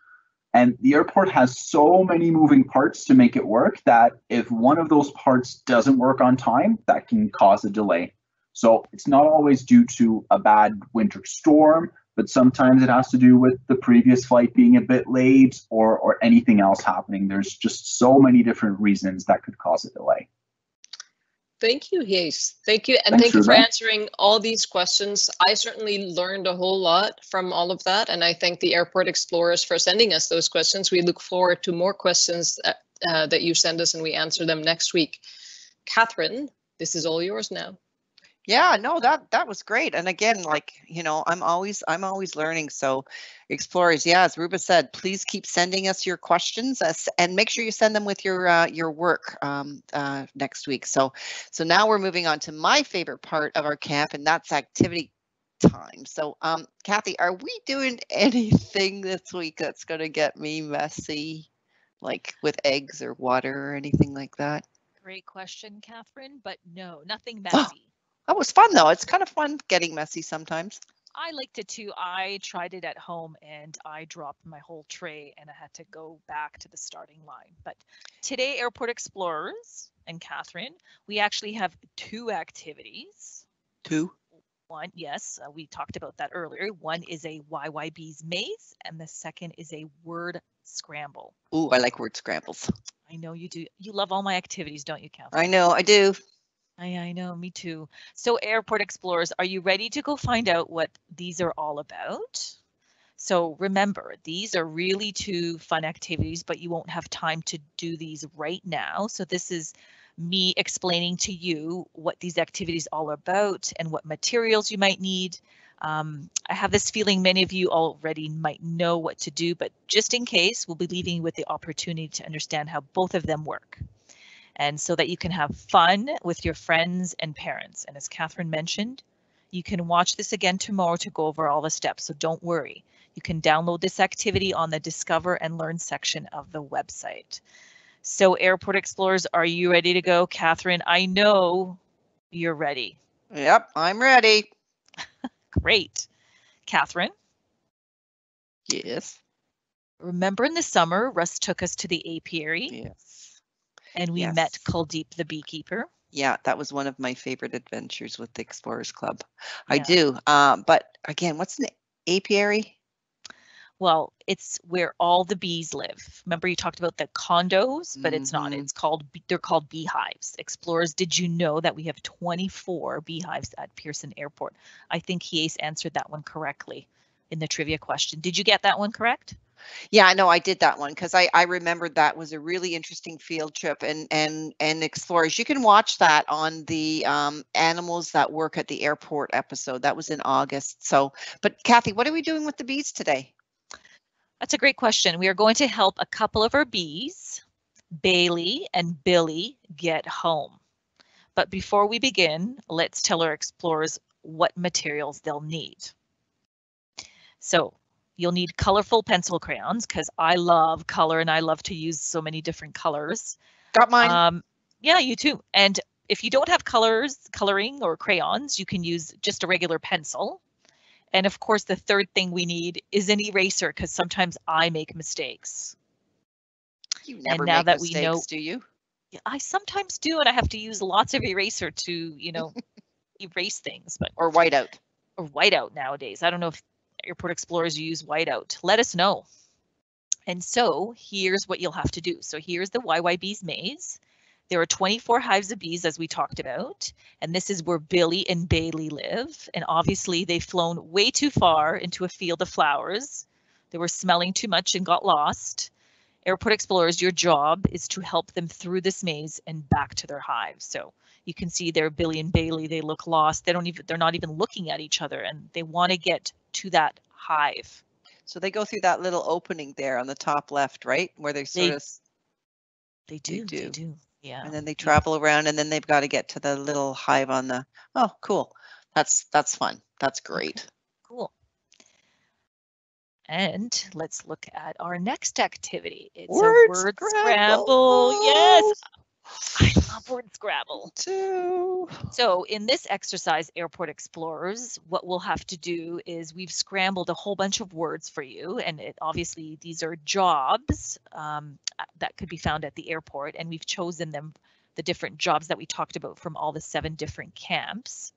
And the airport has so many moving parts to make it work that if one of those parts doesn't work on time, that can cause a delay. So it's not always due to a bad winter storm, but sometimes it has to do with the previous flight being a bit late or anything else happening. There's just so many different reasons that could cause a delay. Thank you, Hayes. Thank you. And Thanks, thank you for Ruben. answering all these questions. I certainly learned a whole lot from all of that. And I thank the Airport Explorers for sending us those questions. We look forward to more questions that you send us and we answer them next week. Catherine, this is all yours now. Yeah, no, that was great. And again, like, you know, I'm always learning. So Explorers, yeah, as Ruba said, please keep sending us your questions and make sure you send them with your work next week. So now we're moving on to my favorite part of our camp, and that's activity time. So Kathy, are we doing anything this week that's going to get me messy, like with eggs or water or anything like that? Great question, Catherine, but no, nothing messy. That was fun though. It's kind of fun getting messy sometimes. I liked it too. I tried it at home and I dropped my whole tray and I had to go back to the starting line. But today, Airport Explorers and Catherine, we actually have 2 activities. 2? One, yes, we talked about that earlier. One is a YYB's maze, and the second is a word scramble. Ooh, I like word scrambles. I know you do. You love all my activities, don't you, Catherine? I know, I do. I know, me too. So Airport Explorers, are you ready to go find out what these are all about? So remember, these are really two fun activities, but you won't have time to do these right now. So this is me explaining to you what these activities are all about and what materials you might need. I have this feeling many of you already might know what to do, but just in case, we'll be leaving you with the opportunity to understand how both of them work. And so that you can have fun with your friends and parents. And as Catherine mentioned, you can watch this again tomorrow to go over all the steps, so don't worry. You can download this activity on the Discover and Learn section of the website. So Airport Explorers, are you ready to go? Catherine, I know you're ready. Yep, I'm ready. Great. Catherine? Yes. Remember in the summer, Russ took us to the apiary? Yes. And we met Kuldeep the beekeeper? Yeah, that was one of my favorite adventures with the Explorers Club. Yeah. I do. But again, what's an apiary? Well, it's where all the bees live. Remember you talked about the condos, but it's not. It's called, they're called beehives. Explorers, did you know that we have 24 beehives at Pearson Airport? I think Hies answered that one correctly in the trivia question. Did you get that one correct? Yeah, no, I did that one because I remembered that was a really interesting field trip and Explorers. You can watch that on the Animals That Work at the Airport episode. That was in August. So, but Kathy, what are we doing with the bees today? That's a great question. We are going to help a couple of our bees, Bailey and Billy, get home. But before we begin, let's tell our explorers what materials they'll need. So you'll need colorful pencil crayons because I love color and I love to use so many different colors. Got mine. Yeah, you too. And if you don't have coloring or crayons, you can use just a regular pencil. And of course, the third thing we need is an eraser because sometimes I make mistakes. You never make mistakes, do you? I sometimes do, and I have to use lots of eraser to, you know, erase things. But or whiteout. Or whiteout nowadays. I don't know if Airport Explorers use whiteout. Let us know. And so here's what you'll have to do. So here's the YYB's maze. There are 24 hives of bees, as we talked about, and this is where Billy and Bailey live. And obviously they've flown way too far into a field of flowers. They were smelling too much and got lost. Airport Explorers, your job is to help them through this maze and back to their hives. So you can see there, Billy and Bailey, they look lost. They're not even looking at each other, and they want to get to that hive. So they go through that little opening there on the top left, right? Where they sort of... They do. Yeah. And then they travel around, and then they've got to get to the little hive on the... Oh, cool. That's fun. That's great. Okay. Cool. And let's look at our next activity. It's a word scramble. Yes. I love word scramble too. So in this exercise, Airport Explorers, what we'll have to do is we've scrambled a whole bunch of words for you. And obviously these are jobs that could be found at the airport. And we've chosen them, the different jobs that we talked about from all the 7 different camps.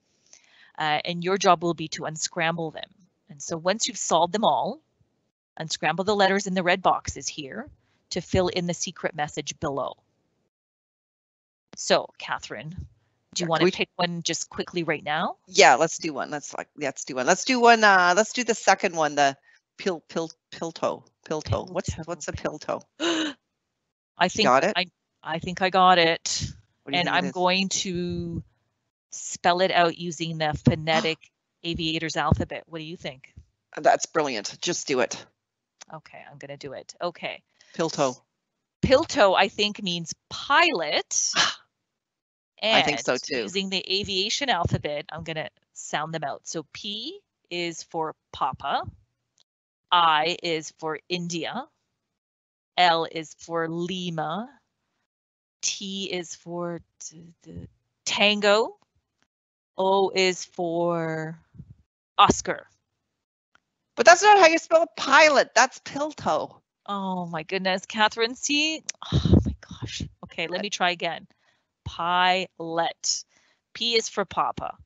And your job will be to unscramble them. And so once you've solved them all, unscramble the letters in the red boxes here to fill in the secret message below. So, Catherine, do you want to pick one just quickly right now? Yeah, let's do one. Let's do one. Let's do one. Let's do the second one. The piltoe. What's a piltoe? I think got it. I think I got it. And I'm going to spell it out using the phonetic aviator's alphabet. What do you think? That's brilliant. Just do it. Okay, I'm going to do it. Okay. Piltoe. Piltoe, I think, means pilot. And I think so too. Using the aviation alphabet, I'm going to sound them out. So P is for Papa. I is for India. L is for Lima. T is for Tango. O is for Oscar. But that's not how you spell pilot. That's piltoe. Oh my goodness, Catherine, see? Oh my gosh. Okay, let me try again. Pilot. P is for Papa.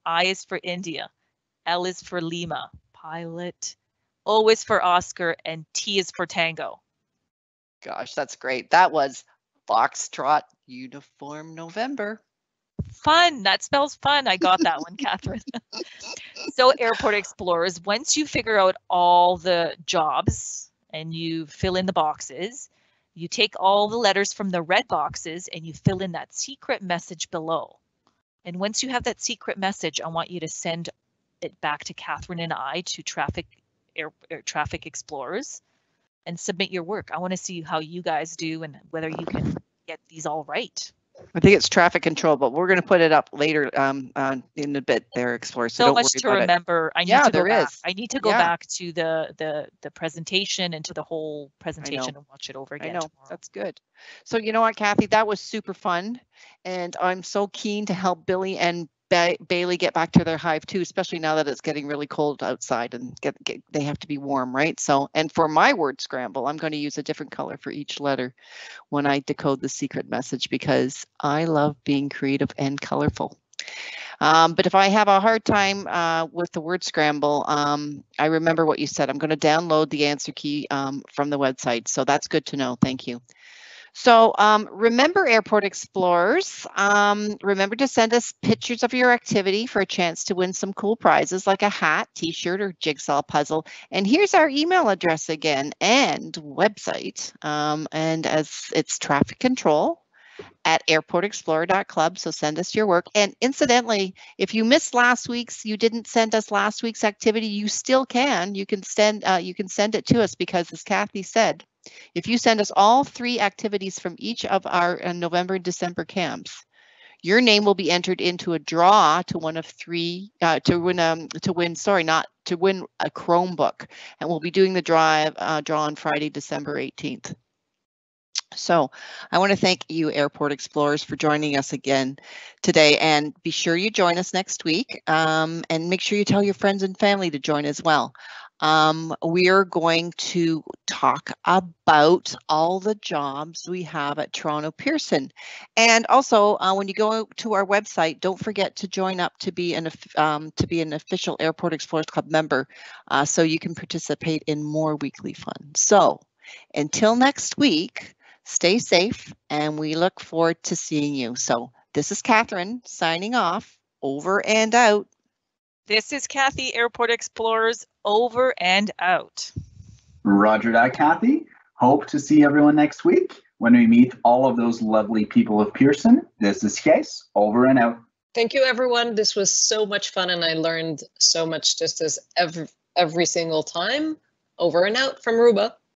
I is for India. L is for Lima, pilot, O is for Oscar, and T is for Tango. Gosh, that's great. That was Foxtrot Uniform November. Fun. That spells fun. I got that one, Catherine. So Airport Explorers, once you figure out all the jobs and you fill in the boxes, you take all the letters from the red boxes and you fill in that secret message below. And once you have that secret message, I want you to send it back to Catherine and I to Traffic Explorers and submit your work. I want to see how you guys do and whether you can get these all right. I think it's traffic control, but we're going to put it up later in a bit there, Explorers. So much to remember. I need to go back. I need to go back to the presentation and to the whole presentation and watch it over again. I know. Tomorrow. That's good. So you know what, Kathy, that was super fun. And I'm so keen to help Billy and Bailey get back to their hive too, especially now that it's getting really cold outside and they have to be warm, right? So, and for my word scramble, I'm going to use a different color for each letter when I decode the secret message because I love being creative and colorful. But if I have a hard time with the word scramble, I remember what you said. I'm going to download the answer key from the website. So that's good to know. Thank you. So remember, Airport Explorers, remember to send us pictures of your activity for a chance to win some cool prizes like a hat, t-shirt, or jigsaw puzzle. And here's our email address again and website. And as it's traffic control at airportexplorer.club. So send us your work. And incidentally, if you missed you didn't send us last week's activity, you still can. You can send it to us because, as Kathy said, if you send us all 3 activities from each of our November and December camps, your name will be entered into a draw to one of 3 to win a Chromebook, and we'll be doing the draw on Friday, December 18th. So I want to thank you, Airport Explorers, for joining us again today, and be sure you join us next week, and make sure you tell your friends and family to join as well. We are going to talk about all the jobs we have at Toronto Pearson. And also, when you go to our website, don't forget to join up to be an official Airport Explorers Club member, so you can participate in more weekly fun. So until next week, stay safe, and we look forward to seeing you. So this is Catherine signing off. Over and out. This is Kathy, Airport Explorers, over and out. Roger that, Kathy. Hope to see everyone next week when we meet all of those lovely people of Pearson. This is Case, over and out. Thank you, everyone. This was so much fun, and I learned so much just as every single time. Over and out from Ruba.